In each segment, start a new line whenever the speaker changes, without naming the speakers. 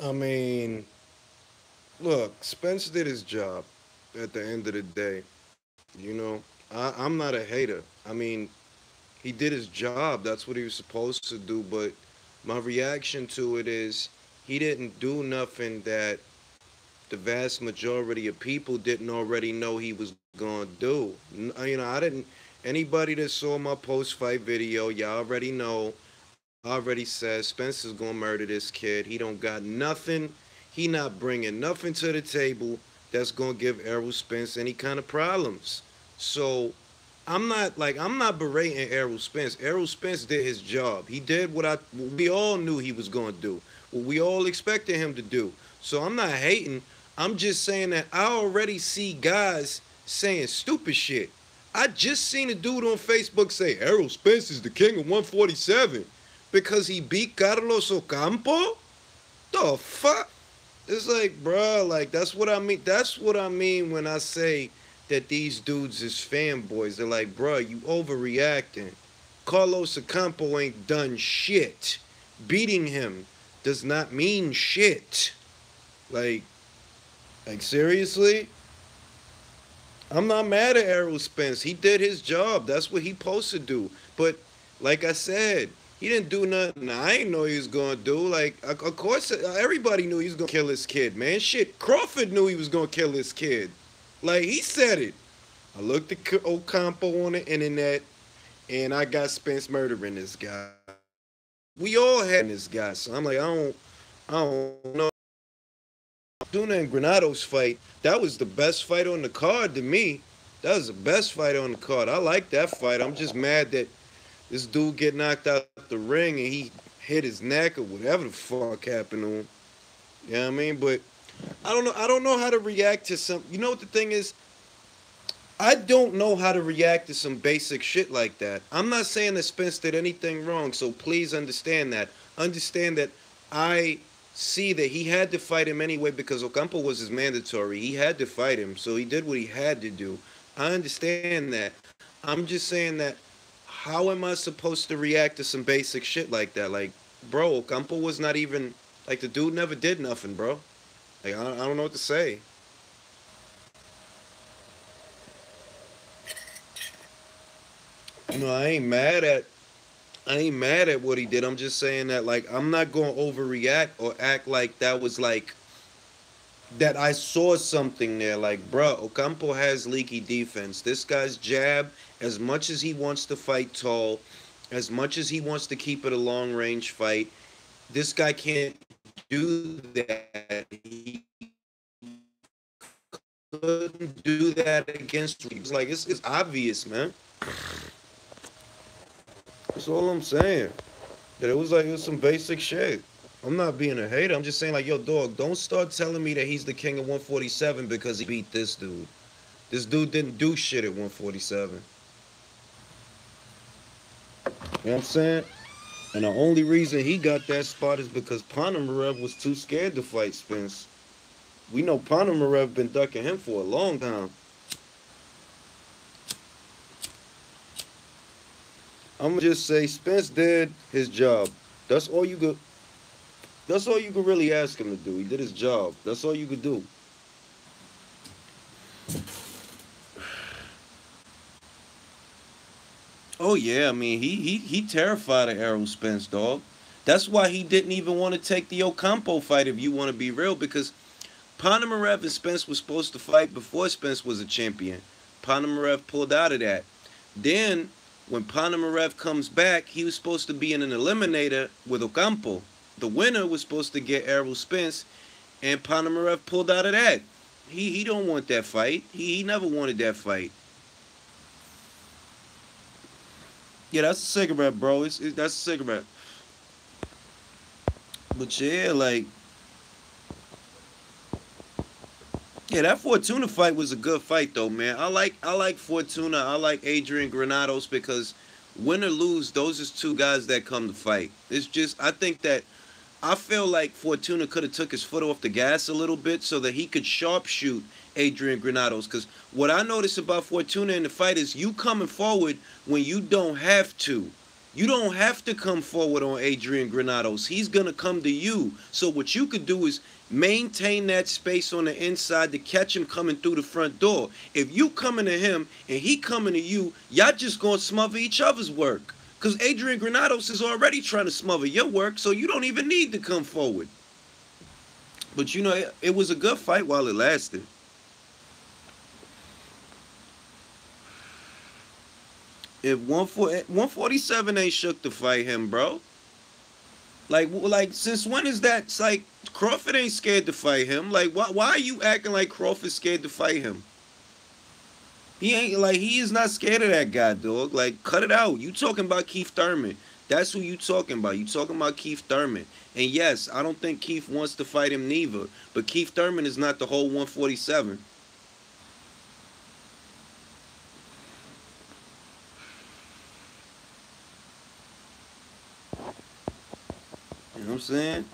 I mean, look, Spence did his job at the end of the day. You know, I'm not a hater. I mean, he did his job. That's what he was supposed to do. But my reaction to it is he didn't do nothing that the vast majority of people didn't already know he was going to do. I didn't. Anybody that saw my post fight video, y'all already know. I already said Spence is going to murder this kid. He don't got nothing. He not bringing nothing to the table that's going to give Errol Spence any kind of problems. So I'm not berating Errol Spence. Errol Spence did his job. He did what we all knew he was going to do. What we all expected him to do. So I'm not hating. I'm just saying that I already see guys saying stupid shit. I just seen a dude on Facebook say Errol Spence is the king of 147 because he beat Carlos Ocampo. The fuck? It's like, bruh, like that's what I mean. That's what I mean when I say that these dudes is fanboys. They're like, bruh, you overreacting. Carlos Ocampo ain't done shit. Beating him does not mean shit. Like, like seriously? I'm not mad at Errol Spence. He did his job. That's what he supposed to do. But like I said, he didn't do nothing I ain't know he was gonna do. Like, of course, everybody knew he was gonna kill his kid, man. Shit, Crawford knew he was gonna kill his kid. Like he said it. I looked at Ocampo on the internet, and I got Spence murdering this guy. We all had this guy, so I'm like, I don't know. Tuna and Granado's fight, that was the best fight on the card to me. That was the best fight on the card. I like that fight. I'm just mad that this dude get knocked out the ring and he hit his neck or whatever the fuck happened to him. You know what I mean? But I don't know. I don't know how to react to some. You know what the thing is? I don't know how to react to some basic shit like that. I'm not saying that Spence did anything wrong, so please understand that. Understand that I see that he had to fight him anyway because Ocampo was his mandatory. He had to fight him, so he did what he had to do. I understand that. I'm just saying that how am I supposed to react to some basic shit like that? Like, bro, Ocampo was not even like the dude never did nothing, bro. Like I don't know what to say. I ain't mad at what he did. I'm just saying that like I'm not going to overreact or act like that was like that I saw something there. Like, bruh, Ocampo has leaky defense. This guy's jab, as much as he wants to fight tall, as much as he wants to keep it a long range fight, this guy can't do that. He couldn't do that against Reeves. Like it's obvious, man. That's all I'm saying. That it was some basic shit. I'm not being a hater. I'm just saying like, yo, dog, don't start telling me that he's the king of 147 because he beat this dude. This dude didn't do shit at 147. You know what I'm saying? And the only reason he got that spot is because Ponomarev was too scared to fight Spence. We know Ponomarev been ducking him for a long time. I'm gonna just say Spence did his job. That's all you could. That's all you could really ask him to do. He did his job. That's all you could do. Oh yeah, I mean he terrified of Errol Spence, dog. That's why he didn't even want to take the Ocampo fight. If you want to be real, because Ponomarev and Spence was supposed to fight before Spence was a champion. Ponomarev pulled out of that. Then when Ponomarev comes back, he was supposed to be in an eliminator with Ocampo. The winner was supposed to get Errol Spence, and Ponomarev pulled out of that. He don't want that fight. He never wanted that fight. Yeah, that's a cigarette, bro. That's a cigarette. But yeah, like yeah, that Fortuna fight was a good fight though, man. I like Fortuna. I like Adrian Granados because win or lose, those is two guys that come to fight. It's just I think that I feel like Fortuna could have took his foot off the gas a little bit so that he could sharpshoot Adrian Granados. Because what I noticed about Fortuna in the fight is you coming forward when you don't have to. You don't have to come forward on Adrian Granados. He's gonna come to you. So what you could do is maintain that space on the inside to catch him coming through the front door. If you coming to him and he coming to you, y'all just gonna smother each other's work. Cause Adrian Granados is already trying to smother your work, so you don't even need to come forward. But you know, it was a good fight while it lasted. If 147 ain't shook to fight him, bro. Like since when is that? It's like Crawford ain't scared to fight him. Like why are you acting like Crawford's scared to fight him? He ain't like he is not scared of that guy, dog. Like cut it out. You talking about Keith Thurman? That's who you talking about. You talking about Keith Thurman? And yes, I don't think Keith wants to fight him neither. But Keith Thurman is not the whole 147. You know what I'm saying?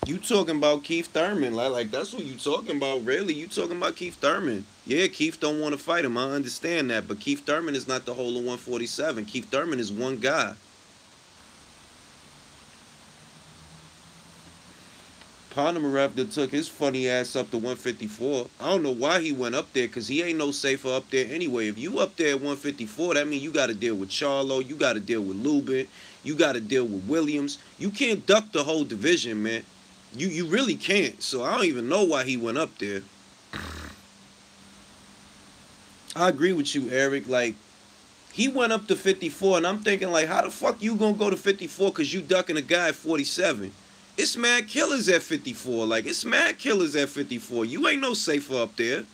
You talking about Keith Thurman, like that's what you talking about, really. You talking about Keith Thurman. Yeah, Keith don't want to fight him. I understand that. But Keith Thurman is not the whole of 147. Keith Thurman is one guy. Ponomarev that took his funny ass up to 154. I don't know why he went up there, because he ain't no safer up there anyway. If you up there at 154, that means you got to deal with Charlo, you got to deal with Lubin, you got to deal with Williams. You can't duck the whole division, man. You really can't. So I don't even know why he went up there. I agree with you, Eric. Like, he went up to 54, and I'm thinking, like, how the fuck you gonna go to 54 because you ducking a guy at 47? It's mad killers at 54. Like, it's mad killers at 54. You ain't no safer up there.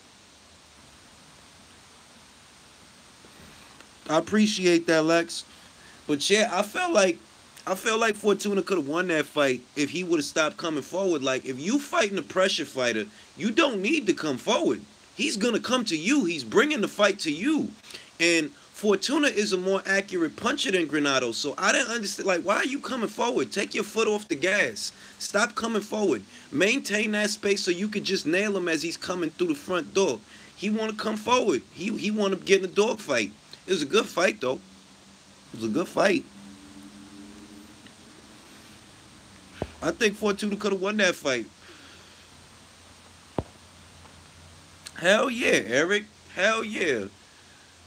I appreciate that, Lex. But yeah, I felt like Fortuna could have won that fight if he would have stopped coming forward. Like, if you fighting a pressure fighter, you don't need to come forward. He's gonna come to you. He's bringing the fight to you. And Fortuna is a more accurate puncher than Granado. So I didn't understand. Like, why are you coming forward? Take your foot off the gas. Stop coming forward. Maintain that space so you could just nail him as he's coming through the front door. He want to come forward. He want to get in a dog fight. It was a good fight, though. It was a good fight. I think Fortuna could have won that fight. Hell yeah, Eric. Hell yeah.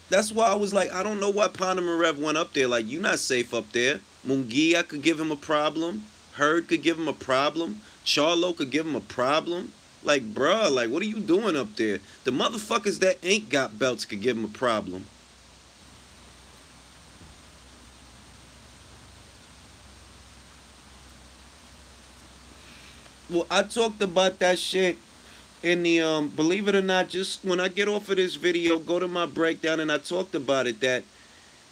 That's why I was like, I don't know why Ponomarev went up there. Like, you're not safe up there. Munguia could give him a problem. Hurd could give him a problem. Charlo could give him a problem. Like, bruh, like, what are you doing up there? The motherfuckers that ain't got belts could give him a problem. Well, I talked about that shit in the believe it or not, just when I get off of this video, go to my breakdown, and I talked about it, that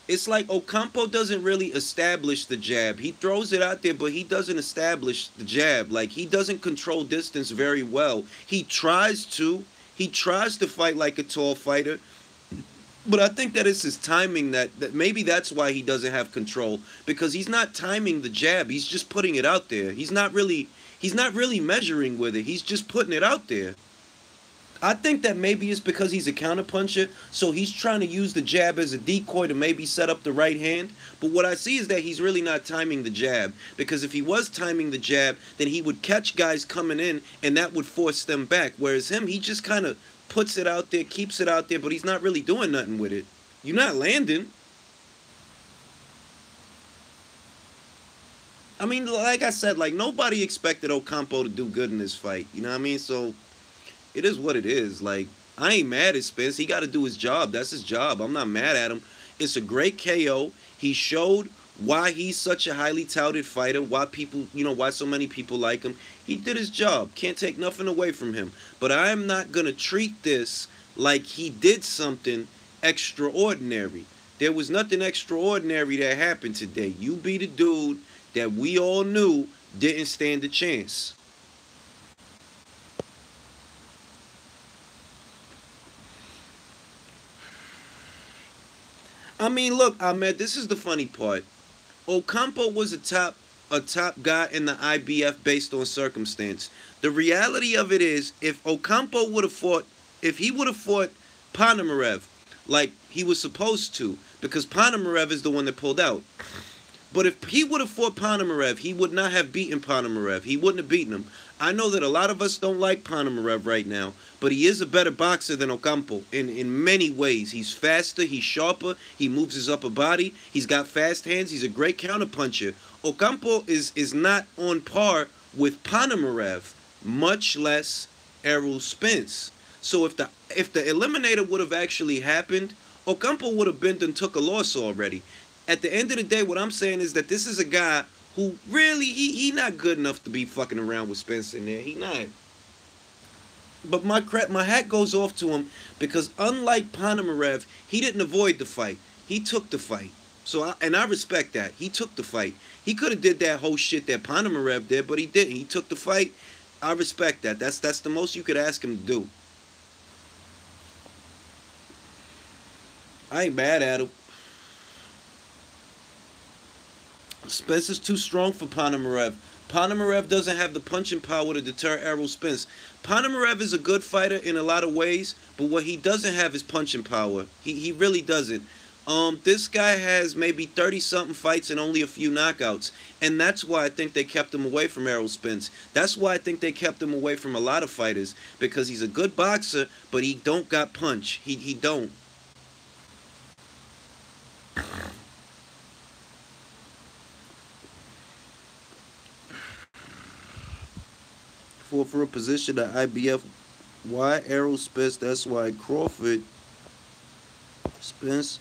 it's like Ocampo doesn't really establish the jab. He throws it out there, but he doesn't establish the jab. Like, he doesn't control distance very well. He tries to. He tries to fight like a tall fighter, but I think that it's his timing that maybe that's why he doesn't have control, because he's not timing the jab. He's just putting it out there. He's not really measuring with it. He's just putting it out there. I think that maybe it's because he's a counterpuncher, so he's trying to use the jab as a decoy to maybe set up the right hand. But what I see is that he's really not timing the jab, because if he was timing the jab, then he would catch guys coming in, and that would force them back. Whereas him, he just kind of puts it out there, keeps it out there, but he's not really doing nothing with it. You're not landing. I mean, like I said, like, nobody expected Ocampo to do good in this fight. You know what I mean? So it is what it is. Like, I ain't mad at Spence. He got to do his job. That's his job. I'm not mad at him. It's a great KO. He showed why he's such a highly touted fighter, why people, why so many people like him. He did his job. Can't take nothing away from him. But I'm not going to treat this like he did something extraordinary. There was nothing extraordinary that happened today. You be the dude that we all knew didn't stand a chance. I mean, look, Ahmed, this is the funny part. Ocampo was a top guy in the IBF based on circumstance. The reality of it is, if Ocampo would have fought, if he would have fought Ponomarev like he was supposed to, because Ponomarev is the one that pulled out.
But if he would have fought Ponomarev, he would not have beaten Ponomarev. He wouldn't have beaten him. I know that a lot of us don't like Ponomarev right now, but he is a better boxer than Ocampo in many ways. He's faster, he's sharper, he moves his upper body, he's got fast hands, he's a great counterpuncher. Ocampo is not on par with Ponomarev, much less Errol Spence. So if the eliminator would have actually happened, Ocampo would have been and took a loss already. At the end of the day, what I'm saying is that this is a guy who really he not good enough to be fucking around with Spence in there. He not. But my hat goes off to him because unlike Ponomarev, he didn't avoid the fight. He took the fight. And I respect that. He took the fight. He could have did that whole shit that Ponomarev did, but he didn't. He took the fight. I respect that. That's the most you could ask him to do. I ain't mad at him. Spence is too strong for Ponomarev. Ponomarev doesn't have the punching power to deter Errol Spence. Ponomarev is a good fighter in a lot of ways, but what he doesn't have is punching power. He really doesn't. This guy has maybe 30-something fights and only a few knockouts. And that's why I think they kept him away from Errol Spence. That's why I think they kept him away from a lot of fighters. Because he's a good boxer, but he don't got punch. He don't. For a position at IBF, why Errol Spence? That's why Crawford Spence,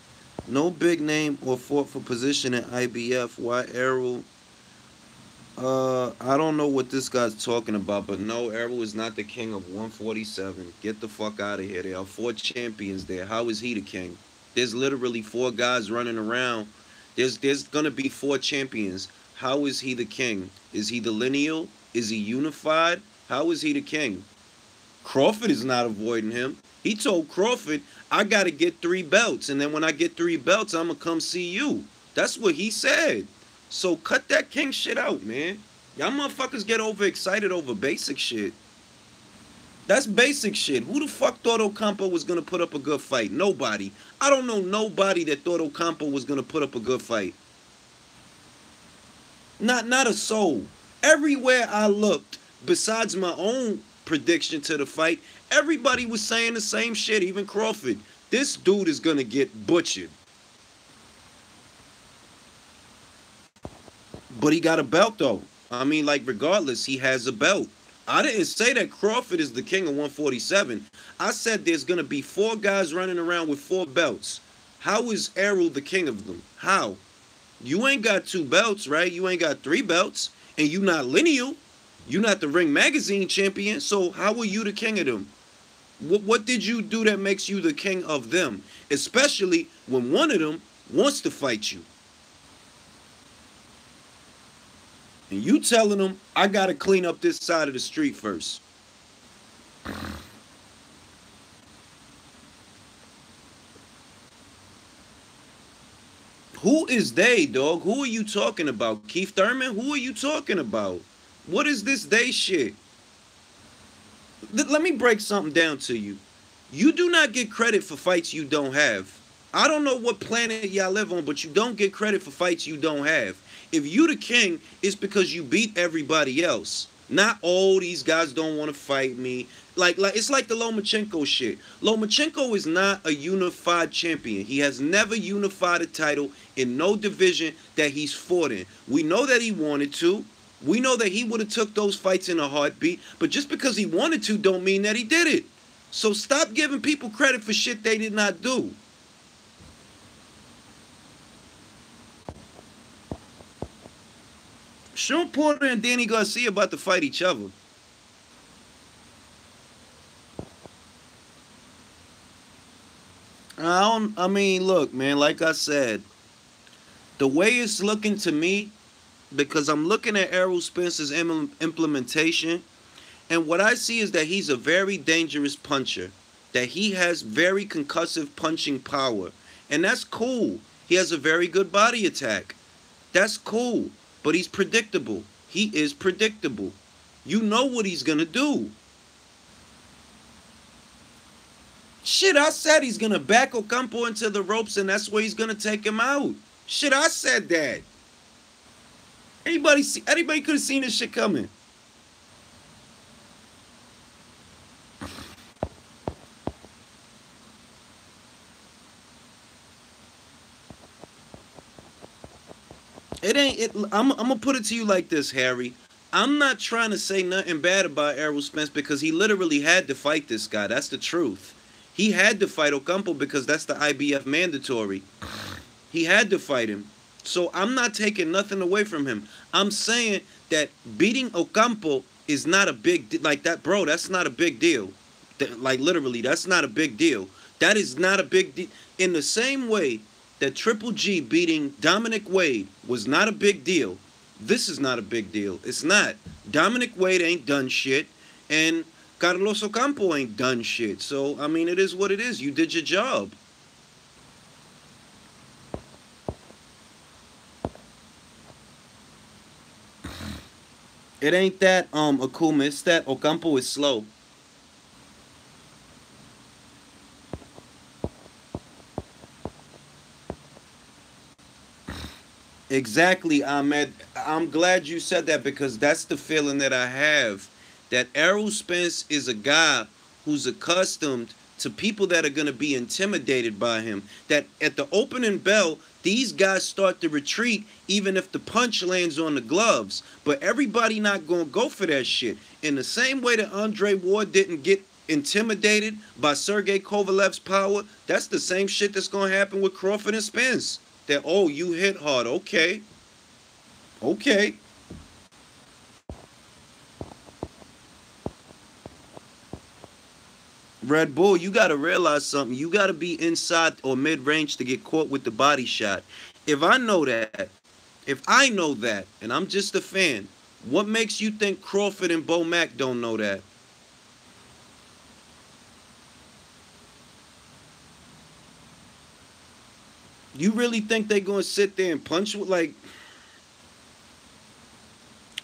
no big name or fought for position at IBF. Why Errol? I don't know what this guy's talking about, but no, Errol is not the king of 147. Get the fuck out of here. There are 4 champions there. How is he the king? There's literally 4 guys running around. There's gonna be 4 champions. How is he the king? Is he the lineal? Is he unified? How is he the king? Crawford is not avoiding him. He told Crawford, I got to get 3 belts. And then when I get 3 belts, I'm going to come see you. That's what he said. So cut that king shit out, man. Y'all motherfuckers get overexcited over basic shit. That's basic shit. Who the fuck thought Ocampo was going to put up a good fight? Nobody. I don't know nobody that thought Ocampo was going to put up a good fight. Not a soul. Everywhere I looked, besides my own prediction to the fight, everybody was saying the same shit, even Crawford. This dude is going to get butchered. But he got a belt, though. I mean, like, regardless, he has a belt. I didn't say that Crawford is the king of 147. I said there's going to be 4 guys running around with 4 belts. How is Errol the king of them? How? You ain't got 2 belts, right? You ain't got 3 belts. And you not lineal. You not the Ring Magazine champion. So how are you the king of them? What did you do that makes you the king of them? Especially when one of them wants to fight you. And you telling them, I got to clean up this side of the street first. Who is they, dog? Who are you talking about? Keith Thurman? Who are you talking about? What is this they shit? Let me break something down to you. You do not get credit for fights you don't have. I don't know what planet y'all live on, but you don't get credit for fights you don't have. If you the king, it's because you beat everybody else. Not all these guys don't want to fight me. Like it's like the Lomachenko shit. Lomachenko is not a unified champion. He has never unified a title in no division that he's fought in. We know that he wanted to. We know that he would have took those fights in a heartbeat. But just because he wanted to don't mean that he did it. So stop giving people credit for shit they did not do. Sean Porter and Danny Garcia about to fight each other. I mean, look, man, like I said, the way it's looking to me, because I'm looking at Errol Spence's implementation, and what I see is that he's a very dangerous puncher, that he has very concussive punching power, and that's cool. He has a very good body attack. That's cool, but he's predictable. He is predictable. You know what he's going to do. Shit, I said he's going to back Ocampo into the ropes, and that's where he's going to take him out. Shit, I said that. Anybody could have seen this shit coming. It ain't it. I'm gonna put it to you like this, Harry. I'm not trying to say nothing bad about Errol Spence because he literally had to fight this guy. That's the truth. He had to fight Ocampo because that's the IBF mandatory. He had to fight him. So I'm not taking nothing away from him. I'm saying that beating Ocampo is not a like that, bro. That's not a big deal. Like literally, that's not a big deal. That is not a big deal. In the same way that Triple G beating Dominic Wade was not a big deal, this is not a big deal. It's not. Dominic Wade ain't done shit, and Carlos Ocampo ain't done shit. So I mean, it is what it is. You did your job. It ain't that Akuma, it's that Ocampo is slow. Exactly, Ahmed. I'm glad you said that because that's the feeling that I have. That Errol Spence is a guy who's accustomed to people that are going to be intimidated by him. That at the opening bell, these guys start to retreat even if the punch lands on the gloves. But everybody not going to go for that shit. In the same way that Andre Ward didn't get intimidated by Sergey Kovalev's power, that's the same shit that's going to happen with Crawford and Spence. That, oh, you hit hard. Okay. Okay. Red Bull, you got to realize something. You got to be inside or mid-range to get caught with the body shot. If I know that, if I know that, and I'm just a fan, what makes you think Crawford and Bo Mack don't know that? You really think they going to sit there and punch with like...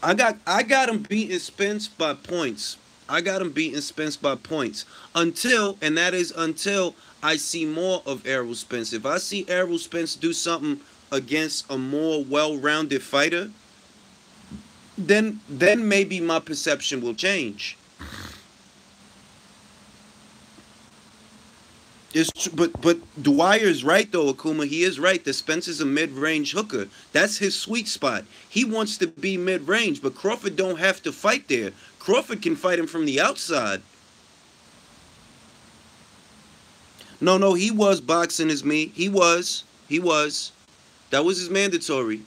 I got him beating Spence by points. I got him beating Spence by points until, and that is until I see more of Errol Spence. If I see Errol Spence do something against a more well-rounded fighter, then maybe my perception will change. But Dwyer's right though, Akuma. He is right. The Spence is a mid-range hooker. That's his sweet spot. He wants to be mid-range, but Crawford don't have to fight there. Crawford can fight him from the outside. No, he was boxing as me. He was. He was. That was his mandatory.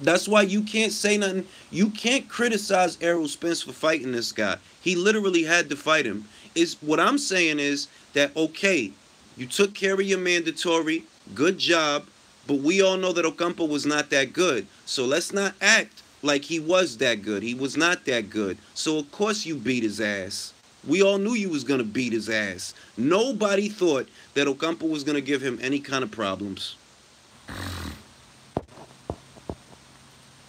That's why you can't say nothing. You can't criticize Errol Spence for fighting this guy. He literally had to fight him. Is what I'm saying is that okay, you took care of your mandatory, good job, but we all know that Ocampo was not that good. So let's not act like he was that good. He was not that good. So of course you beat his ass. We all knew you was gonna beat his ass. Nobody thought that Ocampo was gonna give him any kind of problems.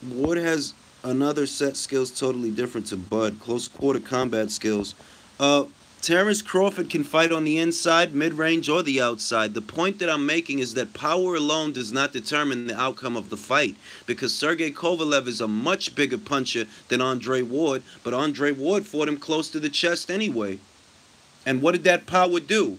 Ward has another set skills totally different to Bud. Close quarter combat skills. Terrence Crawford can fight on the inside, mid-range, or the outside. The point that I'm making is that power alone does not determine the outcome of the fight because Sergey Kovalev is a much bigger puncher than Andre Ward, but Andre Ward fought him close to the chest anyway. And what did that power do?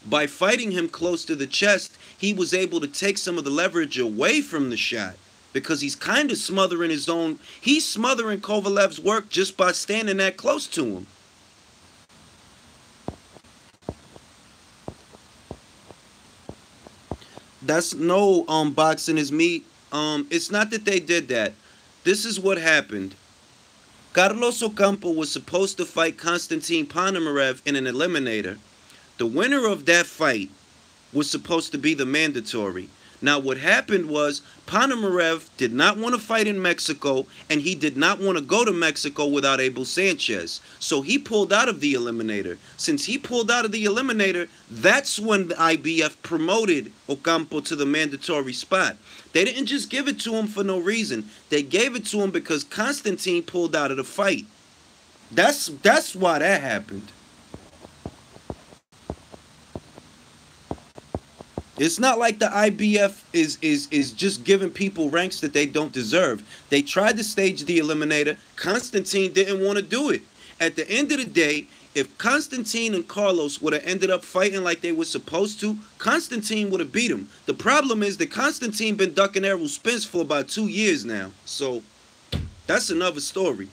By fighting him close to the chest, he was able to take some of the leverage away from the shot because he's kind of smothering his own. He's smothering Kovalev's work just by standing that close to him. That's no boxing is me. It's not that they did that. This is what happened. Carlos Ocampo was supposed to fight Konstantin Ponomarev in an eliminator. The winner of that fight was supposed to be the mandatory. Now what happened was Ponomarev did not want to fight in Mexico and he did not want to go to Mexico without Abel Sanchez. So he pulled out of the eliminator. Since he pulled out of the eliminator, that's when the IBF promoted Ocampo to the mandatory spot. They didn't just give it to him for no reason. They gave it to him because Constantine pulled out of the fight. That's why that happened. It's not like the IBF is just giving people ranks that they don't deserve. They tried to stage the eliminator. Constantine didn't want to do it. At the end of the day, if Constantine and Carlos would have ended up fighting like they were supposed to, Constantine would have beat him. The problem is that Constantine been ducking Errol Spence for about 2 years now. So that's another story.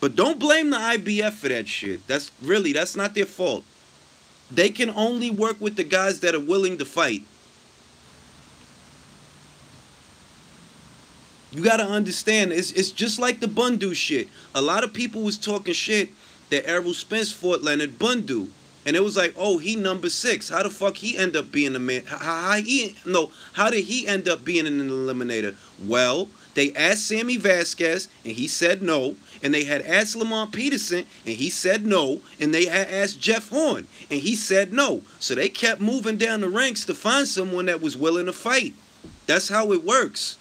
But don't blame the IBF for that shit. That's not their fault. They can only work with the guys that are willing to fight. You gotta understand, it's just like the Bundu shit. A lot of people was talking shit that Errol Spence fought Leonard Bundu. And it was like, oh, he number 6. How the fuck he end up being the man? How did he end up being an eliminator? Well, they asked Sammy Vasquez, and he said no. And they had asked Lamont Peterson, and he said no. And they had asked Jeff Horn, and he said no. So they kept moving down the ranks to find someone that was willing to fight. That's how it works.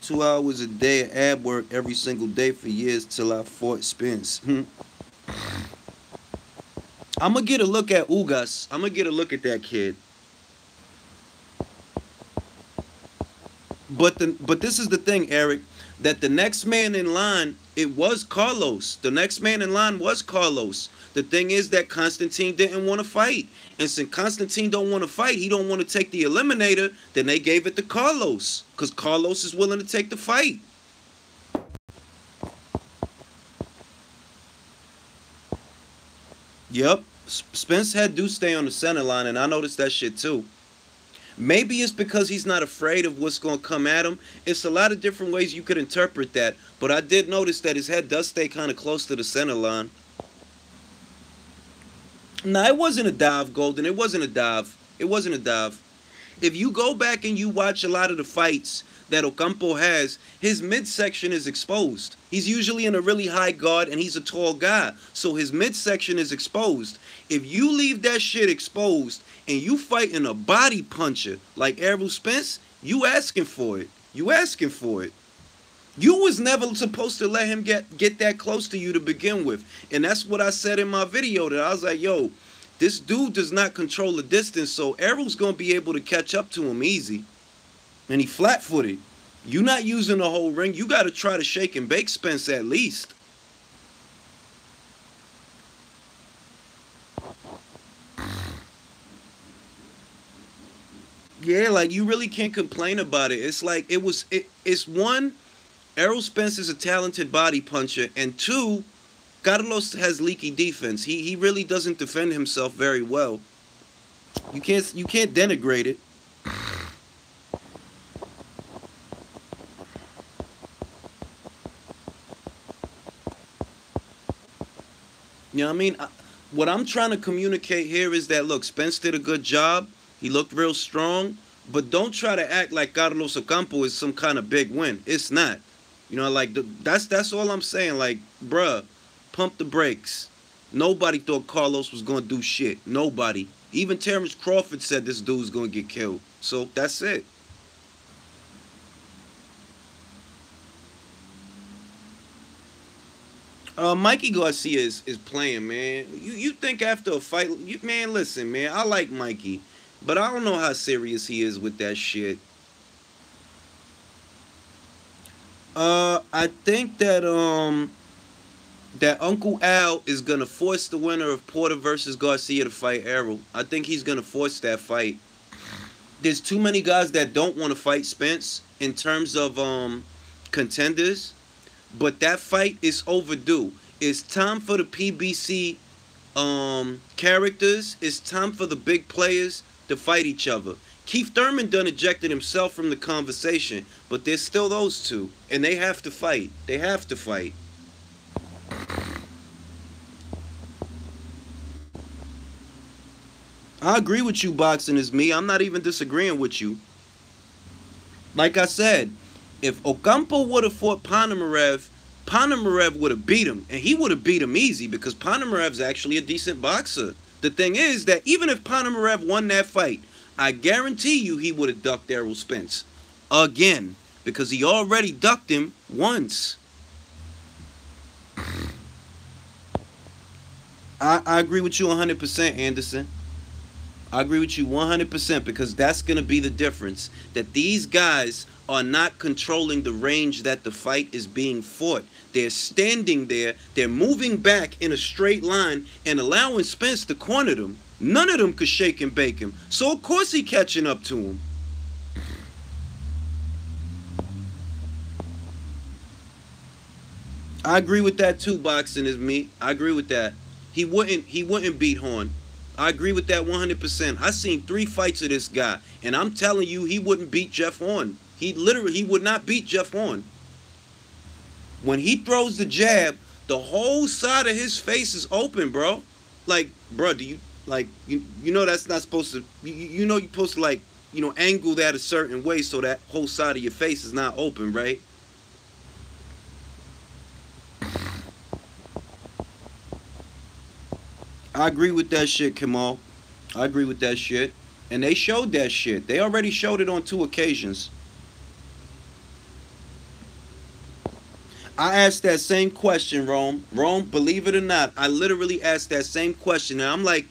2 hours a day of ab work every single day for years till I fought Spence. I'm going to get a look at Ugas. I'm going to get a look at that kid. But this is the thing, Eric, that the next man in line, it was Carlos. The next man in line was Carlos. The thing is that Constantine didn't want to fight. And since Constantine don't want to fight, he don't want to take the eliminator, then they gave it to Carlos. Because Carlos is willing to take the fight. Yep. Spence had do stay on the center line, and I noticed that shit too. Maybe it's because he's not afraid of what's going to come at him. It's a lot of different ways you could interpret that. But I did notice that his head does stay kind of close to the center line. Nah, it wasn't a dive, Golden. It wasn't a dive. It wasn't a dive. If you go back and you watch a lot of the fights that Ocampo has, his midsection is exposed. He's usually in a really high guard, and he's a tall guy. So his midsection is exposed. If you leave that shit exposed and you fighting a body puncher like Errol Spence, you asking for it. You asking for it. You was never supposed to let him get that close to you to begin with. And that's what I said in my video, that I was like, yo, this dude does not control the distance, so Errol's going to be able to catch up to him easy. And he flat-footed. You not using the whole ring. You got to try to shake and bake Spence at least. Yeah, like, you really can't complain about it. It's like, it's one, Errol Spence is a talented body puncher, and 2, Carlos has leaky defense. He really doesn't defend himself very well. You can't denigrate it. You know what I mean? What I'm trying to communicate here is that, look, Spence did a good job. He looked real strong. But don't try to act like Carlos Ocampo is some kind of big win. It's not. You know, like, that's all I'm saying. Like, bruh, pump the brakes. Nobody thought Carlos was going to do shit. Nobody. Even Terrence Crawford said this dude's going to get killed. So, that's it. Mikey Garcia is playing, man. You think after a fight... man, listen, man. I like Mikey. But I don't know how serious he is with that shit. I think that that Uncle Al is gonna force the winner of Porter versus Garcia to fight Errol. I think he's gonna force that fight. There's too many guys that don't want to fight Spence in terms of contenders, but that fight is overdue. It's time for the PBC characters. It's time for the big players to fight each other. Keith Thurman done ejected himself from the conversation, but there's still those two, and they have to fight. They have to fight. I agree with you, boxing is me. I'm not even disagreeing with you. Like I said, if Ocampo would have fought Ponomarev, Ponomarev would have beat him, and he would have beat him easy because Ponomarev's actually a decent boxer. The thing is that even if Ponomarev won that fight, I guarantee you he would have ducked Errol Spence again because he already ducked him once. I agree with you 100%, Anderson. I agree with you 100% because that's going to be the difference. That these guys are not controlling the range that the fight is being fought. They're standing there, they're moving back in a straight line and allowing Spence to corner them. None of them could shake and bake him. So, of course, he catching up to him. I agree with that too. Boxing is me. I agree with that. He wouldn't beat Horn. I agree with that 100%. I seen 3 fights of this guy, and I'm telling you, he wouldn't beat Jeff Horn. He would not beat Jeff Horn. When he throws the jab, the whole side of his face is open, bro. Like, bro, do you like you know that's not supposed to you know you're supposed to like angle that a certain way so that whole side of your face is not open, right? I agree with that shit, Kamal. I agree with that shit. And they showed that shit. They already showed it on 2 occasions. I asked that same question, Rome. Rome, believe it or not, I literally asked that same question. And I'm like,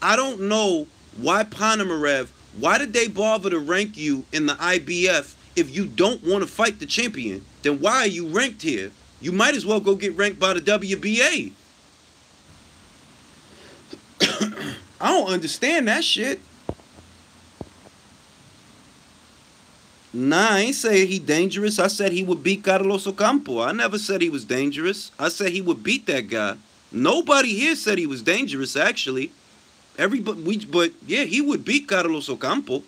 I don't know why Ponomarev, why did they bother to rank you in the IBF if you don't want to fight the champion? Then why are you ranked here? You might as well go get ranked by the WBA. I don't understand that shit. Nah, I ain't say he dangerous. I said he would beat Carlos Ocampo. I never said he was dangerous. I said he would beat that guy. Nobody here said he was dangerous, actually. But yeah, he would beat Carlos Ocampo.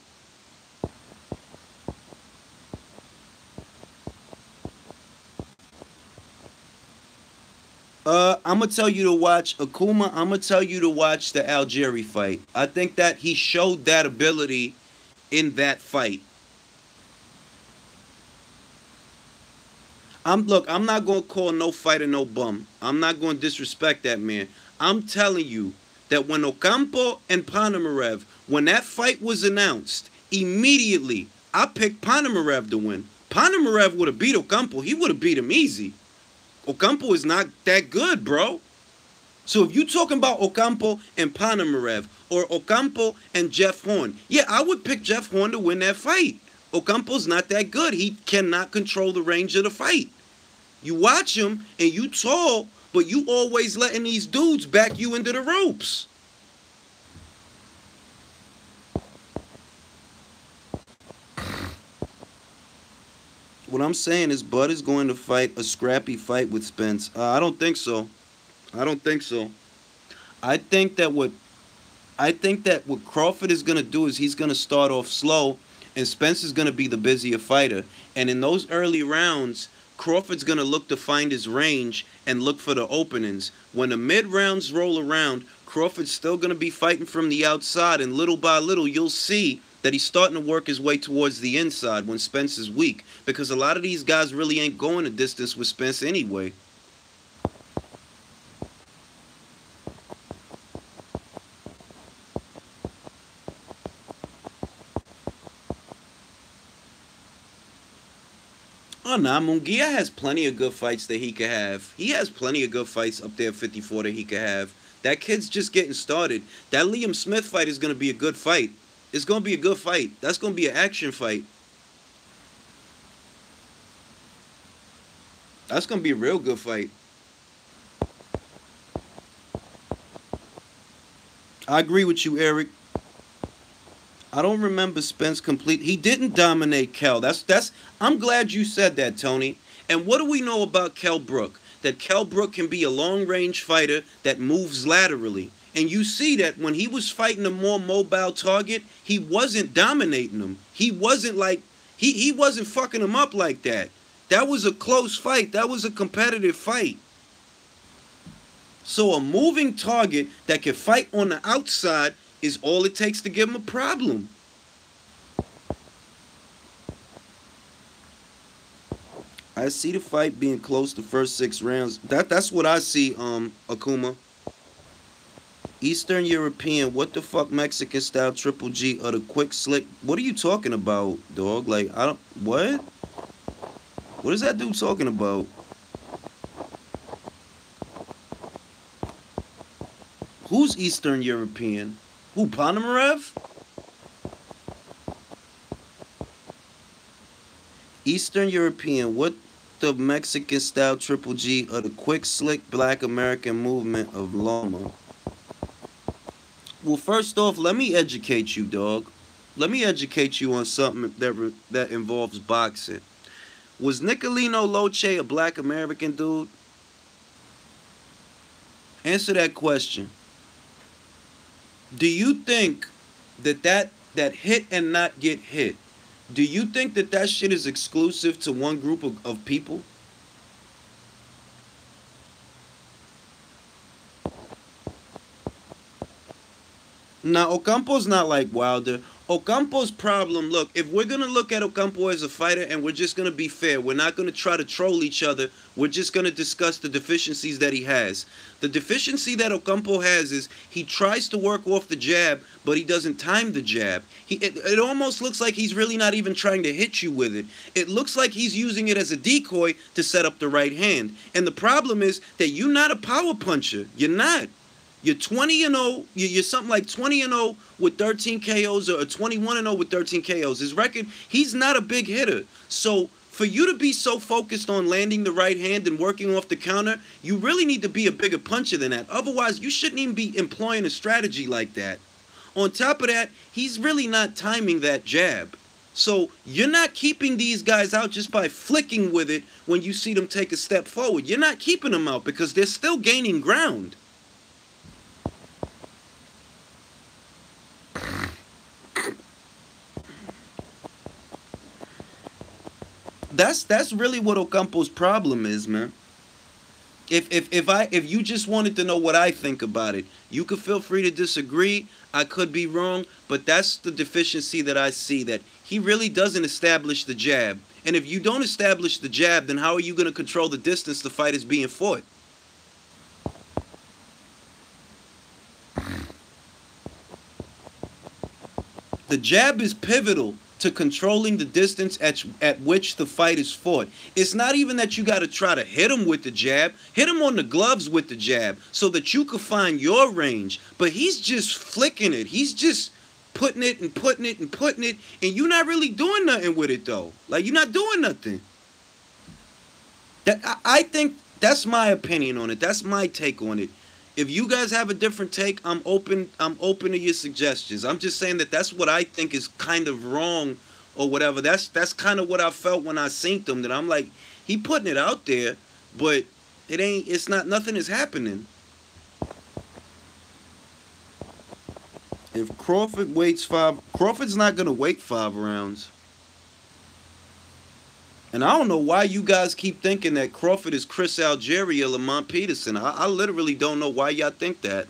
I'm gonna tell you to watch Akuma. I'm gonna tell you to watch the Algieri fight. I think that he showed that ability in that fight. I'm not gonna call no fighter no bum. I'm not gonna disrespect that man. I'm telling you that when Ocampo and Ponomarev, when that fight was announced, immediately I picked Ponomarev to win. Ponomarev would have beat Ocampo. He would have beat him easy. Ocampo is not that good, bro. So if you talking about Ocampo and Ponomarev or Ocampo and Jeff Horn, yeah, I would pick Jeff Horn to win that fight. Ocampo's not that good. He cannot control the range of the fight. You watch him and you tall, but you always letting these dudes back you into the ropes. What I'm saying is Bud is going to fight a scrappy fight with Spence. I don't think so. I don't think so. I think that what I think that what Crawford is going to do is he's going to start off slow, and Spence is going to be the busier fighter. And in those early rounds, Crawford's going to look to find his range and look for the openings. When the mid rounds roll around, Crawford's still going to be fighting from the outside, and little by little, you'll see that he's starting to work his way towards the inside when Spence is weak, because a lot of these guys really ain't going a distance with Spence anyway. Oh, nah, Munguia has plenty of good fights that he could have. He has plenty of good fights up there at 54 that he could have. That kid's just getting started. That Liam Smith fight is going to be a good fight. It's going to be a good fight. That's going to be an action fight. That's going to be a real good fight. I agree with you, Eric. I don't remember Spence complete. He didn't dominate Kel. That's. I'm glad you said that, Tony. And what do we know about Kell Brook? That Kell Brook can be a long range fighter that moves laterally. And you see that when he was fighting a more mobile target, he wasn't dominating him. He wasn't like he wasn't fucking him up like that. That was a close fight. That was a competitive fight. So a moving target that can fight on the outside is all it takes to give him a problem. I see the fight being close the first 6 rounds. That's what I see, Akuma. Eastern European, what the fuck Mexican style triple G or the quick slick? What are you talking about, dog? Like, I don't, what? What is that dude talking about? Who's Eastern European? Who, Ponomarev? Eastern European, what the Mexican style Triple G or the quick slick black American movement of Loma? Well, first off, let me educate you, dog. Let me educate you on something that involves boxing. Was Nicolino Loche a black American dude? Answer that question. Do you think that hit and not get hit? Do you think that shit is exclusive to one group of people? Now, Ocampo's not like Wilder. Ocampo's problem, look, if we're going to look at Ocampo as a fighter and we're just going to be fair, we're not going to try to troll each other, we're just going to discuss the deficiencies that he has. The deficiency that Ocampo has is he tries to work off the jab, but he doesn't time the jab. It almost looks like he's really not even trying to hit you with it. It looks like he's using it as a decoy to set up the right hand. And the problem is that you're not a power puncher. You're not. You're 20-0. You're something like 20-0 with 13 KOs or 21-0 with 13 KOs. His record, he's not a big hitter. So for you to be so focused on landing the right hand and working off the counter, you really need to be a bigger puncher than that. Otherwise, you shouldn't even be employing a strategy like that. On top of that, he's really not timing that jab. So you're not keeping these guys out just by flicking with it when you see them take a step forward. You're not keeping them out because they're still gaining ground. That's really what Ocampo's problem is, man. If you just wanted to know what I think about it, you could feel free to disagree. I could be wrong, but that's the deficiency that I see, that he really doesn't establish the jab. And if you don't establish the jab, then how are you going to control the distance the fight is being fought? The jab is pivotal to controlling the distance at which the fight is fought. It's not even that you got to try to hit him with the jab. Hit him on the gloves with the jab so that you could find your range. But he's just flicking it. He's just putting it and putting it and putting it, and you're not really doing nothing with it, though. Like, you're not doing nothing. I think that's my opinion on it. That's my take on it. If you guys have a different take, I'm open to your suggestions. I'm just saying that that's what I think is kind of wrong or whatever. That's kind of what I felt when I seen them, that I'm like, he putting it out there, but nothing is happening. If Crawford waits Crawford's not going to wait 5 rounds. And I don't know why you guys keep thinking that Crawford is Chris Algieri or Lamont Peterson. I literally don't know why y'all think that.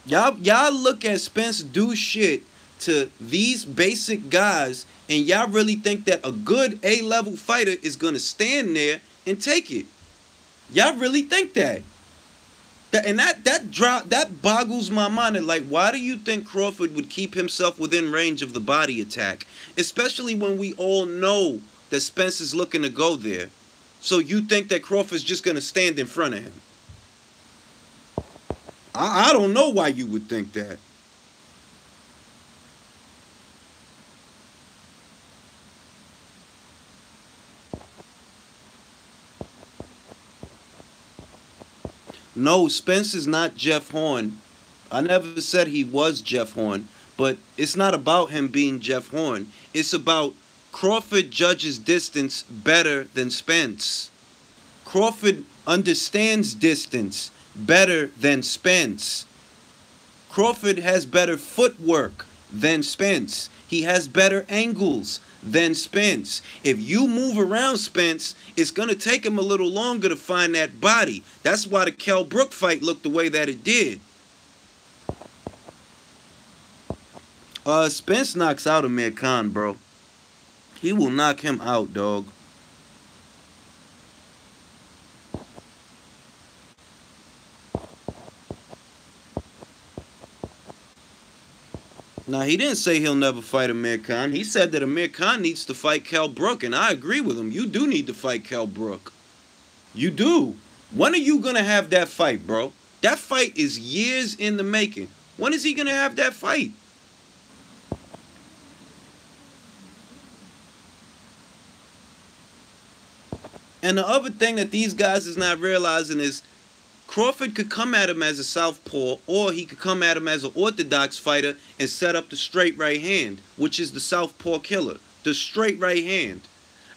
Y'all look at Spence do shit to these basic guys, and y'all really think that a good A-level fighter is going to stand there and take it. Y'all really think that. That boggles my mind. And like, why do you think Crawford would keep himself within range of the body attack? Especially when we all know that Spence is looking to go there. So you think that Crawford's just going to stand in front of him? I don't know why you would think that. No, Spence is not Jeff Horn. I never said he was Jeff Horn, but it's not about him being Jeff Horn. It's about Crawford judges distance better than Spence. Crawford understands distance better than Spence. Crawford has better footwork than Spence. He has better angles than Spence. If you move around Spence, it's going to take him a little longer to find that body. That's why the Kell Brook fight looked the way that it did. Spence knocks out Amir Khan, bro. He will knock him out, dog. Now, he didn't say he'll never fight Amir Khan. He said that Amir Khan needs to fight Kell Brook, and I agree with him. You do need to fight Kell Brook. You do. When are you gonna have that fight, bro? That fight is years in the making. When is he gonna have that fight? And the other thing that these guys is not realizing is Crawford could come at him as a southpaw, or he could come at him as an orthodox fighter and set up the straight right hand, which is the southpaw killer, the straight right hand.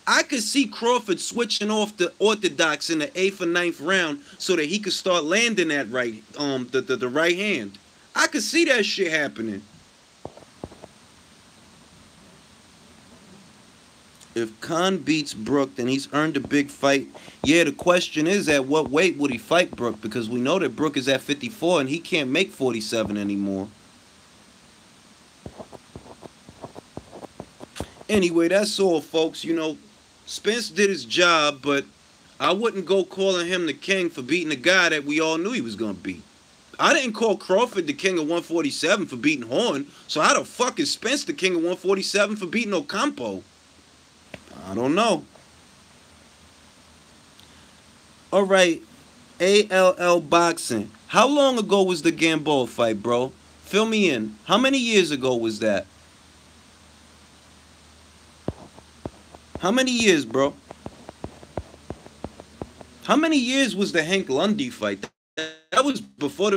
I could see Crawford switching off the orthodox in the 8th or 9th round so that he could start landing that right, the right hand. I could see that shit happening. If Khan beats Brook, then he's earned a big fight. Yeah, the question is at what weight would he fight Brook? Because we know that Brook is at 54 and he can't make 47 anymore. Anyway, that's all, folks. You know, Spence did his job, but I wouldn't go calling him the king for beating a guy that we all knew he was going to beat. I didn't call Crawford the king of 147 for beating Horn, so how the fuck is Spence the king of 147 for beating Ocampo? I don't know. All right, ALL Boxing. How long ago was the Gamboa fight, bro? Fill me in. How many years ago was that? How many years, bro? How many years was the Hank Lundy fight? That was before the